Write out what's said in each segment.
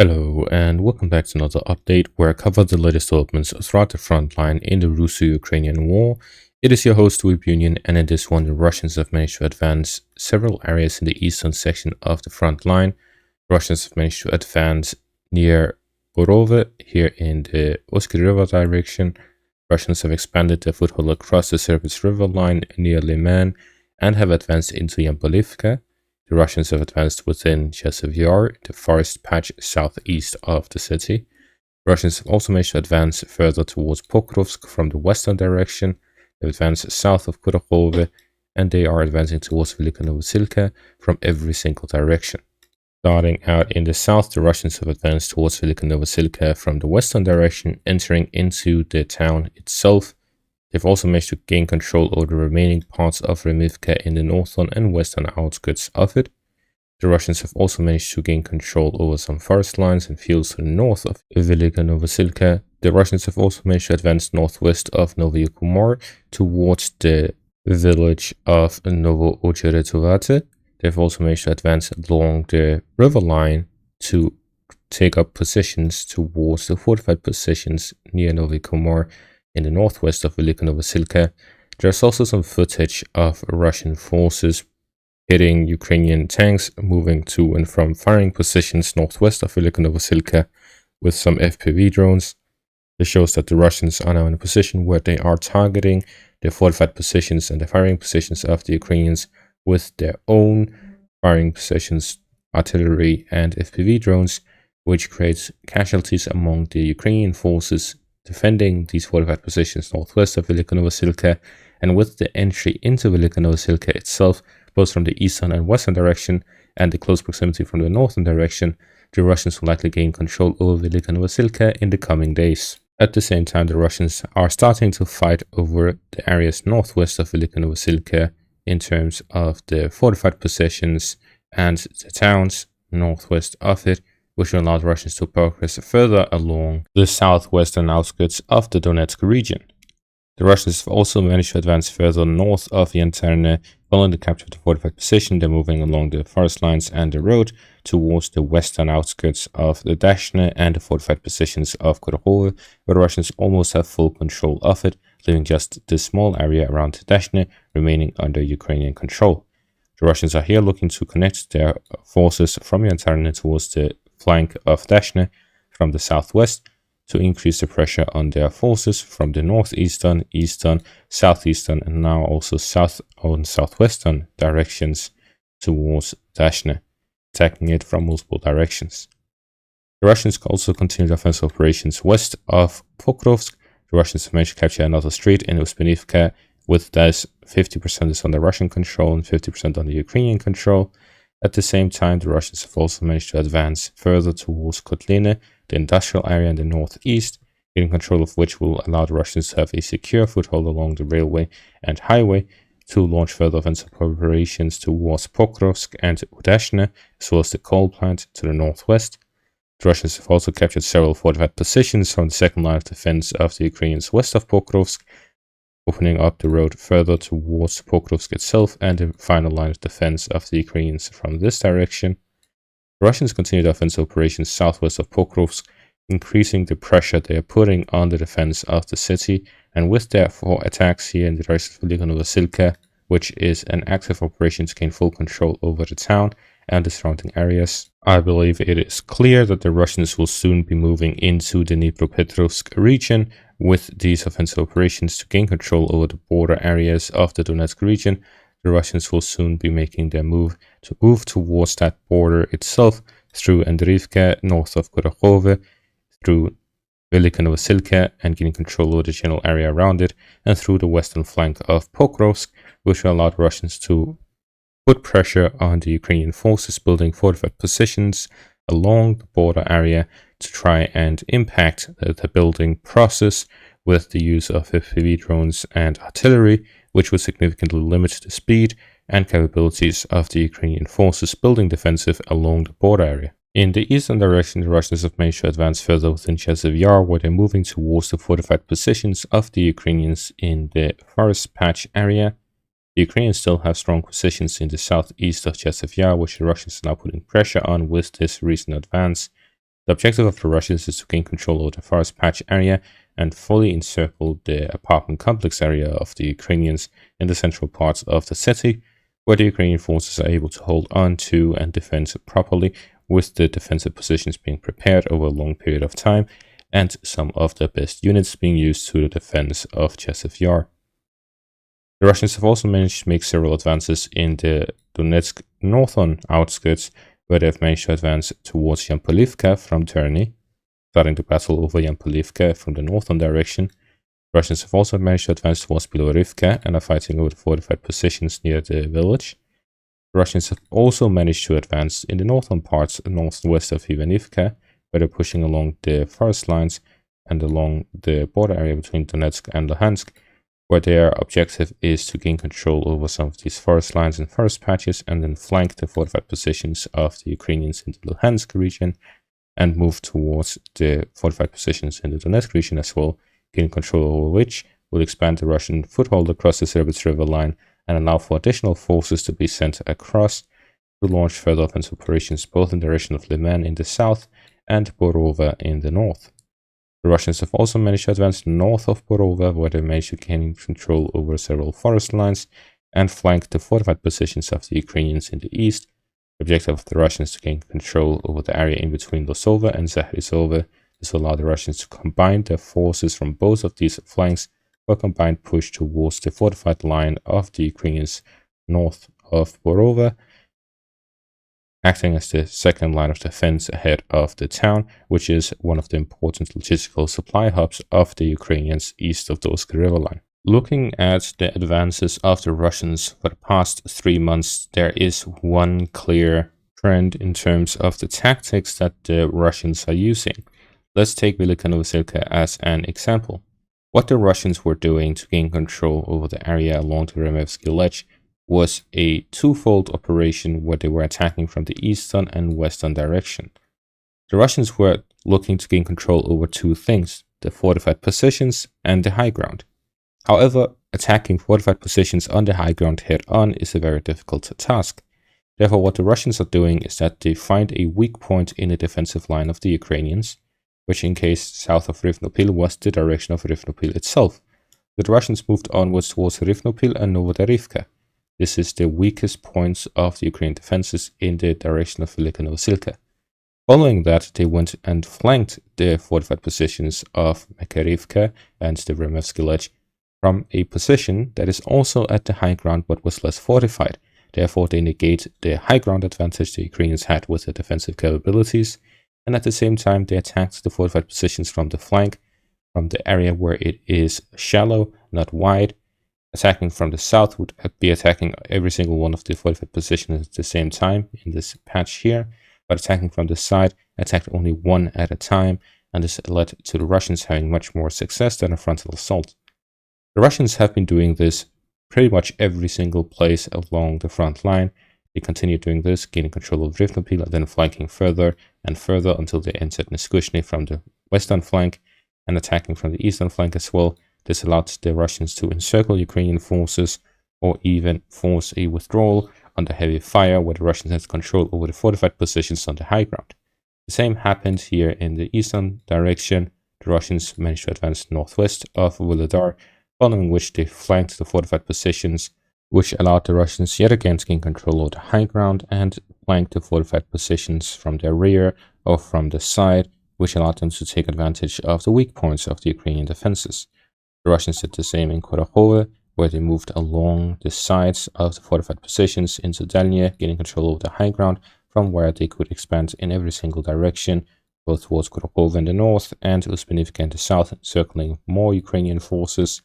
Hello and welcome back to another update where I cover the latest developments throughout the front line in the Russo-Ukrainian war. It is your host Weeb Union, and in this one the Russians have managed to advance several areas in the eastern section of the front line. Russians have managed to advance near Borove here in the Oskar River direction. Russians have expanded their foothold across the Serpis River line near Liman and have advanced into Yampolivka. The Russians have advanced within Chasiv Yar, the forest patch southeast of the city. The Russians have also managed to advance further towards Pokrovsk from the western direction. They've advanced south of Kurakhove, and they are advancing towards Velyka Novosilka from every single direction. Starting out in the south, the Russians have advanced towards Velyka Novosilka from the western direction, entering into the town itself. They've also managed to gain control over the remaining parts of Remivka in the northern and western outskirts of it. The Russians have also managed to gain control over some forest lines and fields to the north of Velyka Novosilka. The Russians have also managed to advance northwest of Novy towards the village of Novo-Ocheretovate. They've also managed to advance along the river line to take up positions towards the fortified positions near Novy in the northwest of Velyka Novosilka. There's also some footage of Russian forces hitting Ukrainian tanks moving to and from firing positions northwest of Velyka Novosilka with some FPV drones. This shows that the Russians are now in a position where they are targeting the fortified positions and the firing positions of the Ukrainians with their own firing positions, artillery and FPV drones, which creates casualties among the Ukrainian forces defending these fortified positions northwest of Velyka Novosilka. And with the entry into Velyka Novosilka itself, both from the eastern and western direction and the close proximity from the northern direction, the Russians will likely gain control over Velyka Novosilka in the coming days. At the same time, the Russians are starting to fight over the areas northwest of Velyka Novosilka in terms of the fortified positions and the towns northwest of it, which will allow the Russians to progress further along the southwestern outskirts of the Donetsk region. The Russians have also managed to advance further north of Yanterne. Following the capture of the fortified position, they're moving along the forest lines and the road towards the western outskirts of the Dashne and the fortified positions of Kurakhove, where the Russians almost have full control of it, leaving just the small area around Dashne remaining under Ukrainian control. The Russians are here looking to connect their forces from Yanterne towards the flank of Dashne from the southwest to increase the pressure on their forces from the northeastern, eastern, southeastern, and now also south and southwestern directions towards Dashne, attacking it from multiple directions. The Russians also continued offensive operations west of Pokrovsk. The Russians have managed to capture another street in Uspinivka, with that 50% is under Russian control and 50% under Ukrainian control. At the same time, the Russians have also managed to advance further towards Kotline, the industrial area in the northeast, getting control of which will allow the Russians to have a secure foothold along the railway and highway to launch further offensive operations towards Pokrovsk and Udashne, as well as the coal plant to the northwest. The Russians have also captured several fortified positions from the second line of defense of the Ukrainians west of Pokrovsk, opening up the road further towards Pokrovsk itself and the final line of defense of the Ukrainians from this direction. The Russians continued offensive operations southwest of Pokrovsk, increasing the pressure they are putting on the defense of the city, and with their 4 attacks here in the direction of Velyka Novosilka, which is an active operation to gain full control over the town and the surrounding areas, I believe it is clear that the Russians will soon be moving into the Dnipropetrovsk region with these offensive operations to gain control over the border areas of the Donetsk region. The Russians will soon be making their move towards that border itself through Andriivka, north of Kurakhove, through Velyka Novosilka and getting control over the general area around it, and through the western flank of Pokrovsk, which will allow the Russians to put pressure on the Ukrainian forces building fortified positions along the border area to try and impact the building process with the use of FPV drones and artillery, which would significantly limit the speed and capabilities of the Ukrainian forces building defensive along the border area. In the eastern direction, the Russians have managed to advance further within Chasiv Yar, where they're moving towards the fortified positions of the Ukrainians in the forest patch area. The Ukrainians still have strong positions in the southeast of Chasiv Yar, which the Russians are now putting pressure on with this recent advance. The objective of the Russians is to gain control over the forest patch area and fully encircle the apartment complex area of the Ukrainians in the central parts of the city, where the Ukrainian forces are able to hold on to and defend properly, with the defensive positions being prepared over a long period of time and some of the best units being used to the defense of Chasiv Yar. The Russians have also managed to make several advances in the Donetsk northern outskirts, where they have managed to advance towards Yampolivka from Terny, starting the battle over Yampolivka from the northern direction. The Russians have also managed to advance towards Bilorivka and are fighting over the fortified positions near the village. The Russians have also managed to advance in the northern parts northwest of Ivanivka, where they're pushing along the forest lines and along the border area between Donetsk and Luhansk, where their objective is to gain control over some of these forest lines and forest patches and then flank the fortified positions of the Ukrainians in the Luhansk region and move towards the fortified positions in the Donetsk region as well, gaining control over which will expand the Russian foothold across the Serbets River line and allow for additional forces to be sent across to launch further offensive operations both in the direction of Liman in the south and Borova in the north. The Russians have also managed to advance north of Borova, where they managed to gain control over several forest lines and flank the fortified positions of the Ukrainians in the east. The objective of the Russians is to gain control over the area in between Losova and Zahrizova. This will allow the Russians to combine their forces from both of these flanks for a combined push towards the fortified line of the Ukrainians north of Borova, acting as the second line of defense ahead of the town, which is one of the important logistical supply hubs of the Ukrainians east of the Donetsk River line. Looking at the advances of the Russians for the past 3 months, there is one clear trend in terms of the tactics that the Russians are using. Let's take Velyka Novosilka as an example. What the Russians were doing to gain control over the area along the Remevsky Ledge was a twofold operation where they were attacking from the eastern and western direction. The Russians were looking to gain control over two things: the fortified positions and the high ground. However, attacking fortified positions on the high ground head-on is a very difficult task. Therefore, what the Russians are doing is that they find a weak point in the defensive line of the Ukrainians, which in case south of Rivnopil was the direction of Rivnopil itself. The Russians moved onwards towards Rivnopil and Novodarivka. This is the weakest points of the Ukrainian defenses in the direction of Velyka Novosilka. Following that, they went and flanked the fortified positions of Makarivka and the Remevsky Ledge from a position that is also at the high ground but was less fortified. Therefore, they negate the high ground advantage the Ukrainians had with their defensive capabilities, and at the same time they attacked the fortified positions from the flank, from the area where it is shallow, not wide. Attacking from the south would be attacking every single one of the fortified positions at the same time in this patch here, but attacking from the side attacked only one at a time, and this led to the Russians having much more success than a frontal assault. The Russians have been doing this pretty much every single place along the front line. They continued doing this, gaining control of Rivnopil and then flanking further and further until they entered Neskushny from the western flank and attacking from the eastern flank as well. This allowed the Russians to encircle Ukrainian forces or even force a withdrawal under heavy fire, where the Russians had control over the fortified positions on the high ground. The same happened here in the eastern direction. The Russians managed to advance northwest of Volodar, following which they flanked the fortified positions, which allowed the Russians yet again to gain control over the high ground and flank the fortified positions from their rear or from the side, which allowed them to take advantage of the weak points of the Ukrainian defenses. The Russians did the same in Korokhove, where they moved along the sides of the fortified positions into Delnya, gaining control over the high ground, from where they could expand in every single direction, both towards Korokhove in the north and Uspinivka in the south, encircling more Ukrainian forces.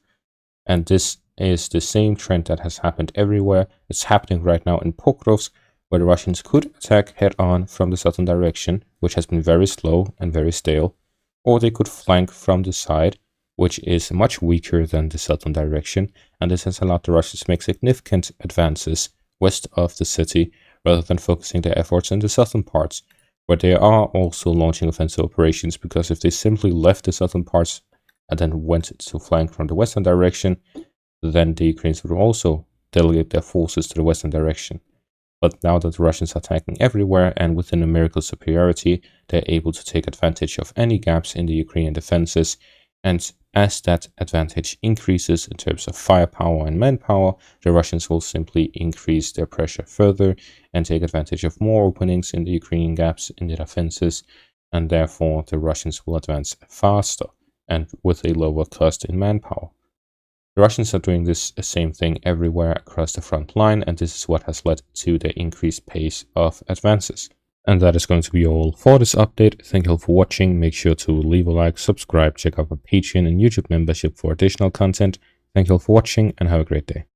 And this is the same trend that has happened everywhere. It's happening right now in Pokrovsk, where the Russians could attack head-on from the southern direction, which has been very slow and very stale, or they could flank from the side, which is much weaker than the southern direction, and this has allowed the Russians to make significant advances west of the city, rather than focusing their efforts in the southern parts, where they are also launching offensive operations, because if they simply left the southern parts and then went to flank from the western direction, then the Ukrainians would also delegate their forces to the western direction. But now that the Russians are attacking everywhere and with a numerical superiority, they're able to take advantage of any gaps in the Ukrainian defenses. And as that advantage increases in terms of firepower and manpower, the Russians will simply increase their pressure further and take advantage of more openings in the Ukrainian gaps in the defenses, and therefore the Russians will advance faster and with a lower cost in manpower. The Russians are doing this same thing everywhere across the front line, and this is what has led to the increased pace of advances. And that is going to be all for this update. Thank you all for watching. Make sure to leave a like, subscribe, check out our Patreon and YouTube membership for additional content. Thank you all for watching and have a great day.